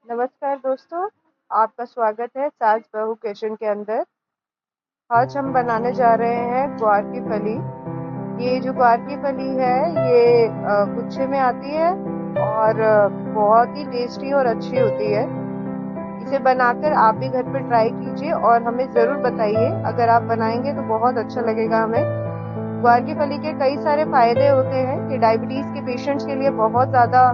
नमस्कार दोस्तों, आपका स्वागत है सास बहू किचन के अंदर। आज हम बनाने जा रहे हैं ग्वार की फली। ये जो ग्वार की फली है ये गुच्छे में आती है और बहुत ही टेस्टी और अच्छी होती है। इसे बनाकर आप भी घर पे ट्राई कीजिए और हमें ज़रूर बताइए। अगर आप बनाएंगे तो बहुत अच्छा लगेगा हमें। ग्वार की फली के कई सारे फायदे होते हैं कि डायबिटीज़ के पेशेंट्स के लिए बहुत ज़्यादा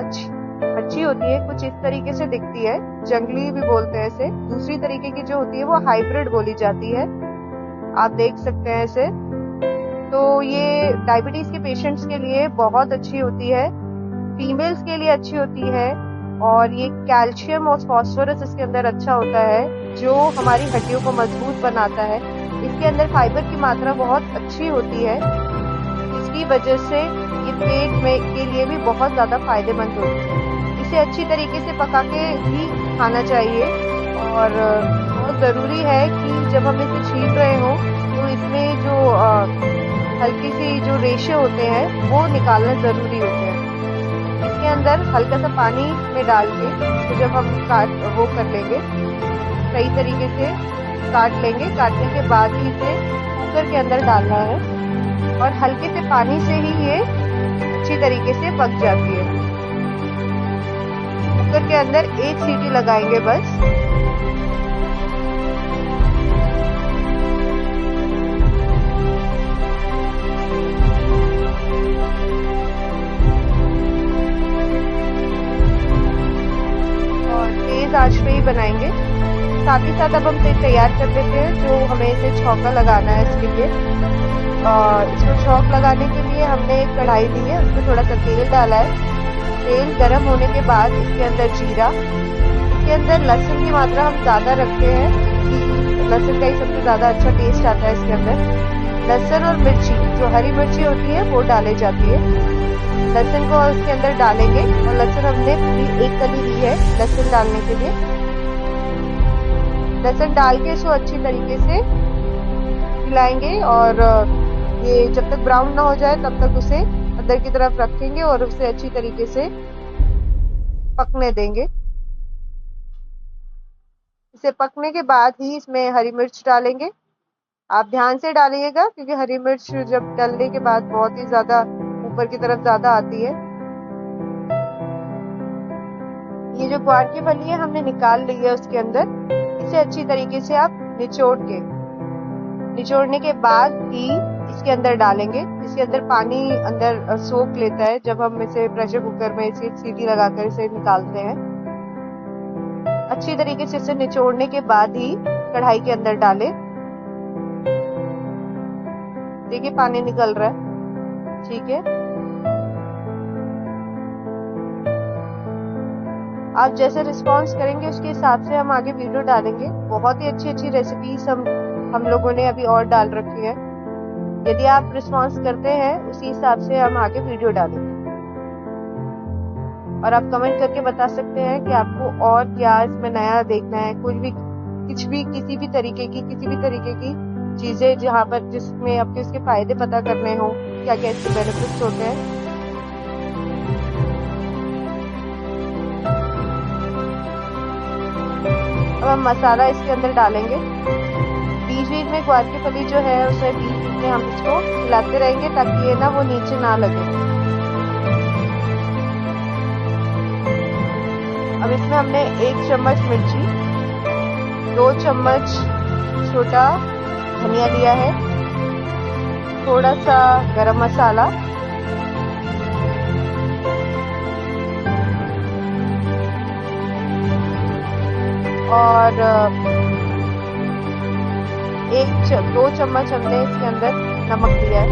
अच्छी होती है। कुछ इस तरीके से दिखती है, जंगली भी बोलते हैं इसे। दूसरी तरीके की जो होती है वो हाइब्रिड बोली जाती है, आप देख सकते हैं इसे। तो ये डायबिटीज के पेशेंट्स के लिए बहुत अच्छी होती है, फीमेल्स के लिए अच्छी होती है। और ये कैल्शियम और फास्फोरस इसके अंदर अच्छा होता है जो हमारी हड्डियों को मजबूत बनाता है। इसके अंदर फाइबर की मात्रा बहुत अच्छी होती है, इसकी वजह से ये पेट में के लिए भी बहुत ज़्यादा फायदेमंद होती है। इसे अच्छी तरीके से पका के भी खाना चाहिए और बहुत ज़रूरी है कि जब हम इसे छील रहे हों तो इसमें जो हल्की सी जो रेशे होते हैं वो निकालना ज़रूरी होते हैं। इसके अंदर हल्का सा पानी में डाल के इसको जब हम वो कर लेंगे, सही तरीके से काट लेंगे। काटने के बाद ही इसे कुकर के अंदर डालना है और हल्के से पानी से ही ये अच्छी तरीके से पक जाती है। कुकर के अंदर एक सीटी लगाएंगे बस। और तेज आंच पे ही बनाएंगे। साथ ही साथ अब हम तैयार कर देते हैं जो हमें इसे छौंका लगाना है। इसके लिए इसको छौंक लगाने के लिए हमने एक कढ़ाई ली है, उसमें थोड़ा सा तेल डाला है। तेल गर्म होने के बाद इसके अंदर जीरा, इसके अंदर लहसुन की मात्रा हम ज़्यादा रखते हैं, लहसुन का ही सबसे ज़्यादा अच्छा टेस्ट आता है इसके अंदर। लहसुन और मिर्ची, जो हरी मिर्ची होती है वो डाली जाती है। लहसुन को इसके अंदर डालेंगे और लहसुन हमने पूरी एक कली ली है लहसुन डालने के लिए। लहसुन डाल के इसको अच्छी तरीके से मिलाएंगे और ये जब तक ब्राउन ना हो जाए तब तक उसे अंदर की तरफ रखेंगे और उसे अच्छी तरीके से पकने देंगे। इसे पकने के बाद ही इसमें हरी मिर्च डालेंगे। आप ध्यान से डालिएगा क्योंकि हरी मिर्च जब डालने के बाद बहुत ही ज्यादा ऊपर की तरफ ज्यादा आती है। ये जो ग्वार की फली है हमने निकाल ली है उसके अंदर। इसे अच्छी तरीके से आप निचोड़ने के बाद ही इसके अंदर डालेंगे। इसके अंदर पानी अंदर सोख लेता है जब हम इसे प्रेशर कुकर में इसे सीटी लगाकर इसे निकालते हैं। अच्छी तरीके से इसे निचोड़ने के बाद ही कढ़ाई के अंदर डालें। देखिए पानी निकल रहा है, ठीक है। आप जैसे रिस्पॉन्स करेंगे उसके हिसाब से हम आगे वीडियो डालेंगे। बहुत ही अच्छी अच्छी रेसिपीज हम लोगों ने अभी और डाल रखी है। यदि आप रिस्पॉन्स करते हैं उसी हिसाब से हम आगे वीडियो डालेंगे। और आप कमेंट करके बता सकते हैं कि आपको और क्या इसमें नया देखना है। किसी भी तरीके की चीजें जहाँ पर जिसमें आपके उसके फायदे पता करने हो, क्या क्या इसके बेनिफिट्स होते हैं। अब हम मसाला इसके अंदर डालेंगे। बीच बीच में ग्वार की फली जो है उसे बीच बीच में हम इसको हिलाते रहेंगे ताकि ये ना वो नीचे ना लगे। अब इसमें हमने 1 चम्मच मिर्ची, 2 चम्मच छोटा धनिया लिया है, थोड़ा सा गरम मसाला, और 2 चम्मच हमने इसके अंदर नमक दिया है।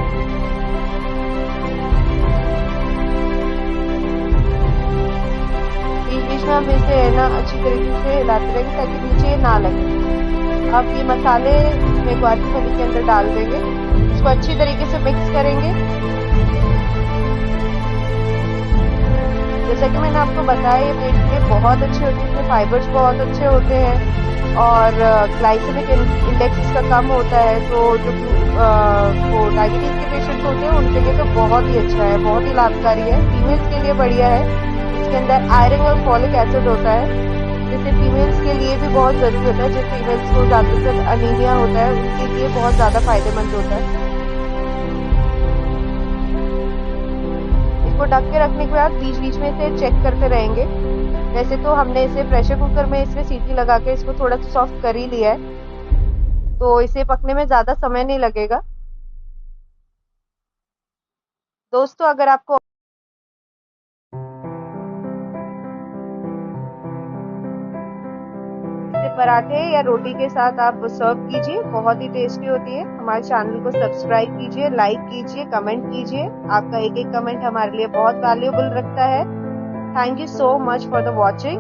बीच बीच में हम इसे है ना अच्छी तरीके से हिलाते रहेंगे ताकि नीचे ना लगे। अब ये मसाले इसमें ग्वार की फली के अंदर डाल देंगे, इसको अच्छी तरीके से मिक्स करेंगे। जैसा कि मैंने आपको बताया ये पेट के लिए बहुत अच्छे होते हैं, इसमें फाइबर्स बहुत अच्छे होते हैं और ग्लाइसेमिक इंडेक्स इसका कम होता है। तो जो डायबिटीज के पेशेंट्स होते हैं उनके लिए तो बहुत ही अच्छा है, बहुत ही लाभकारी है। फीमेल्स के लिए बढ़िया है। इसके अंदर आयरन और फॉलिक एसिड होता है, जिससे फीमेल्स के लिए भी बहुत जरूरी होता है। जो फीमेल्स को ज्यादातर अनीमिया होता है उनके लिए बहुत ज्यादा फायदेमंद होता है। इसको ढक के रखने के बाद बीच बीच में इसे चेक करते रहेंगे। वैसे तो हमने इसे प्रेशर कुकर में इसमें सीटी लगा के इसको थोड़ा सा सॉफ्ट कर ही लिया है, तो इसे पकने में ज्यादा समय नहीं लगेगा। दोस्तों, अगर आपको इसे पराठे या रोटी के साथ आप सर्व कीजिए, बहुत ही टेस्टी होती है। हमारे चैनल को सब्सक्राइब कीजिए, लाइक कीजिए, कमेंट कीजिए। आपका एक एक कमेंट हमारे लिए बहुत वैल्यूएबल रखता है। Thank you so much for the watching.